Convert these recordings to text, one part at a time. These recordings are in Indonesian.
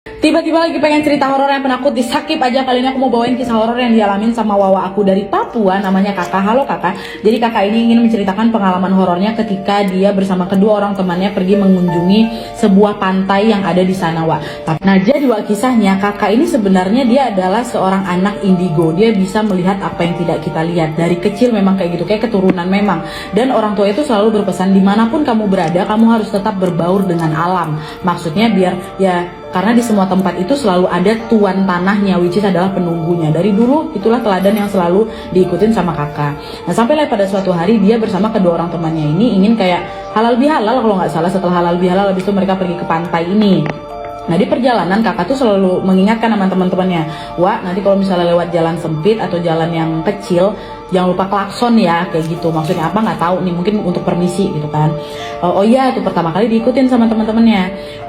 Tiba-tiba lagi pengen cerita horor yang penakut di Sakip aja. Kali ini aku mau bawain kisah horor yang dialamin sama wawa aku dari Papua, namanya Kakak. Halo Kakak. Jadi Kakak ini ingin menceritakan pengalaman horornya ketika dia bersama kedua orang temannya pergi mengunjungi sebuah pantai yang ada di sana, Wak. Nah, jadi Wak, kisahnya Kakak ini sebenarnya dia adalah seorang anak indigo. Dia bisa melihat apa yang tidak kita lihat. Dari kecil memang kayak gitu, kayak keturunan memang. Dan orang tua itu selalu berpesan, dimanapun kamu berada, kamu harus tetap berbaur dengan alam. Maksudnya biar karena di semua tempat itu selalu ada tuan tanahnya, which is adalah penunggunya. Dari dulu itulah teladan yang selalu diikutin sama Kakak. Nah, sampailah pada suatu hari dia bersama kedua orang temannya ini ingin kayak halal bihalal kalau nggak salah. Setelah halal bihalal habis itu mereka pergi ke pantai ini. Nah, di perjalanan Kakak tuh selalu mengingatkan sama teman-temannya, Wah, nanti kalau misalnya lewat jalan sempit atau jalan yang kecil, jangan lupa klakson ya, kayak gitu. Maksudnya apa nggak tahu nih, mungkin untuk permisi gitu kan. Oh iya, itu pertama kali diikutin sama teman-temannya.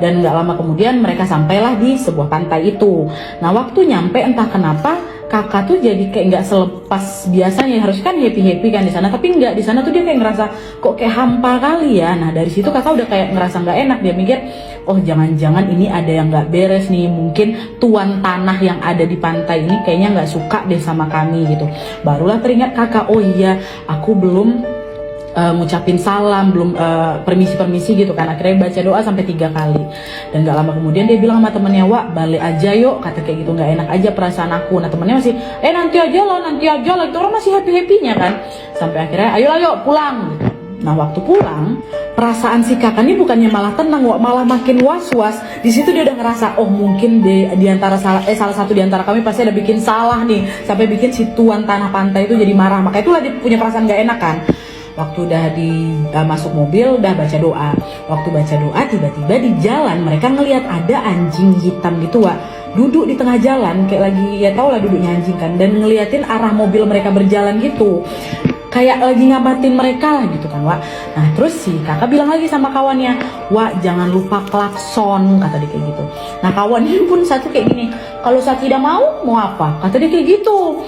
Dan nggak lama kemudian mereka sampailah di sebuah pantai itu. Nah, waktu nyampe entah kenapa Kakak tuh jadi kayak nggak selepas biasanya. Harus kan happy kan di sana, tapi nggak. Di sana tuh dia kayak ngerasa kok kayak hampa kali ya. Nah, dari situ Kakak udah kayak ngerasa nggak enak. Dia mikir, oh jangan-jangan ini ada yang nggak beres nih. Mungkin tuan tanah yang ada di pantai ini kayaknya nggak suka deh sama kami gitu. Barulah teringat Kakak, oh iya, aku belum ngucapin salam, belum permisi gitu kan. Akhirnya baca doa sampai 3 kali. Dan gak lama kemudian dia bilang sama temennya, Wak, balik aja yuk, kata kayak gitu. Gak enak aja perasaan aku. Nah, temennya masih nanti aja lah gitu. Orang masih happy-happynya kan. Sampai akhirnya ayo pulang gitu. Nah, waktu pulang, perasaan si Kakak ini bukannya malah tenang, Wak, malah makin was-was. Di situ dia udah ngerasa, oh mungkin di antara salah satu di antara kami pasti ada bikin salah nih, sampai bikin si tuan tanah pantai itu jadi marah. Makanya itulah dia punya perasaan gak enak kan. Waktu udah masuk mobil, udah baca doa. Waktu baca doa, tiba-tiba di jalan mereka ngelihat ada anjing hitam gitu, Wak, duduk di tengah jalan kayak lagi, ya tau lah duduknya anjing kan, dan ngeliatin arah mobil mereka berjalan gitu, kayak lagi ngamatin mereka lah gitu kan, Wak. Nah, terus si Kakak bilang lagi sama kawannya, Wak, jangan lupa klakson, kata dia kayak gitu. Nah, kawannya pun satu kayak gini, kalau saya tidak mau apa, kata dia kayak gitu.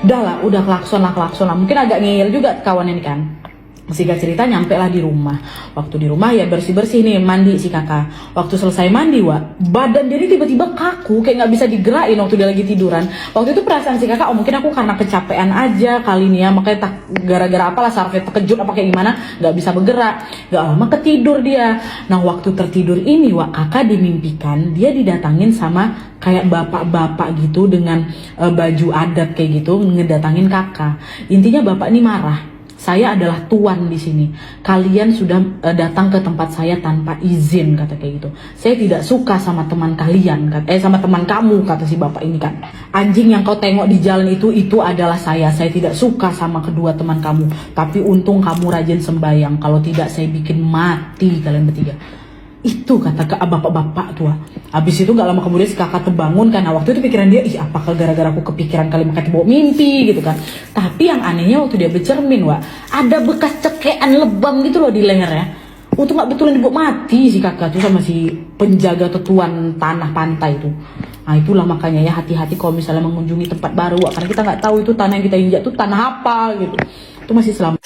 Udah klakson lah. Mungkin agak ngeyel juga kawan ini kan. Singkat cerita, nyampe lah di rumah. Waktu di rumah ya bersih-bersih nih, mandi si Kakak. Waktu selesai mandi, Wak, badan dia tiba-tiba kaku, kayak gak bisa digerakin waktu dia lagi tiduran. Waktu itu perasaan si Kakak, oh mungkin aku karena kecapean aja kali ini ya, makanya gara-gara apalah sarafnya terkejut apa kayak gimana, gak bisa bergerak. Gak lama ketidur dia. Nah, waktu tertidur ini, Wak, Kakak dimimpikan dia didatangin sama kayak bapak-bapak gitu dengan baju adat kayak gitu, ngedatangin Kakak. Intinya bapak ini marah. Saya adalah tuan di sini. Kalian sudah datang ke tempat saya tanpa izin, kata kayak gitu. Saya tidak suka sama teman kalian, sama teman kamu, kata si bapak ini kan. Anjing yang kau tengok di jalan itu adalah saya. Saya tidak suka sama kedua teman kamu. Tapi untung kamu rajin sembahyang. Kalau tidak saya bikin mati kalian bertiga. Itu kata ke bapak-bapak tua. Habis itu gak lama kemudian si Kakak terbangun kan. Nah, waktu itu pikiran dia, apakah gara-gara aku kepikiran kali makanya bawa mimpi gitu kan. Tapi yang anehnya waktu dia bercermin, Wak, ada bekas cekean lebam gitu loh di lehernya. Untuk gak betulan dibawa mati si Kakak tuh sama si penjaga tetuan tanah pantai itu. Nah, itulah makanya ya hati-hati kalau misalnya mengunjungi tempat baru, Wak, karena kita gak tahu itu tanah yang kita injak tuh tanah apa gitu. Itu masih selamat.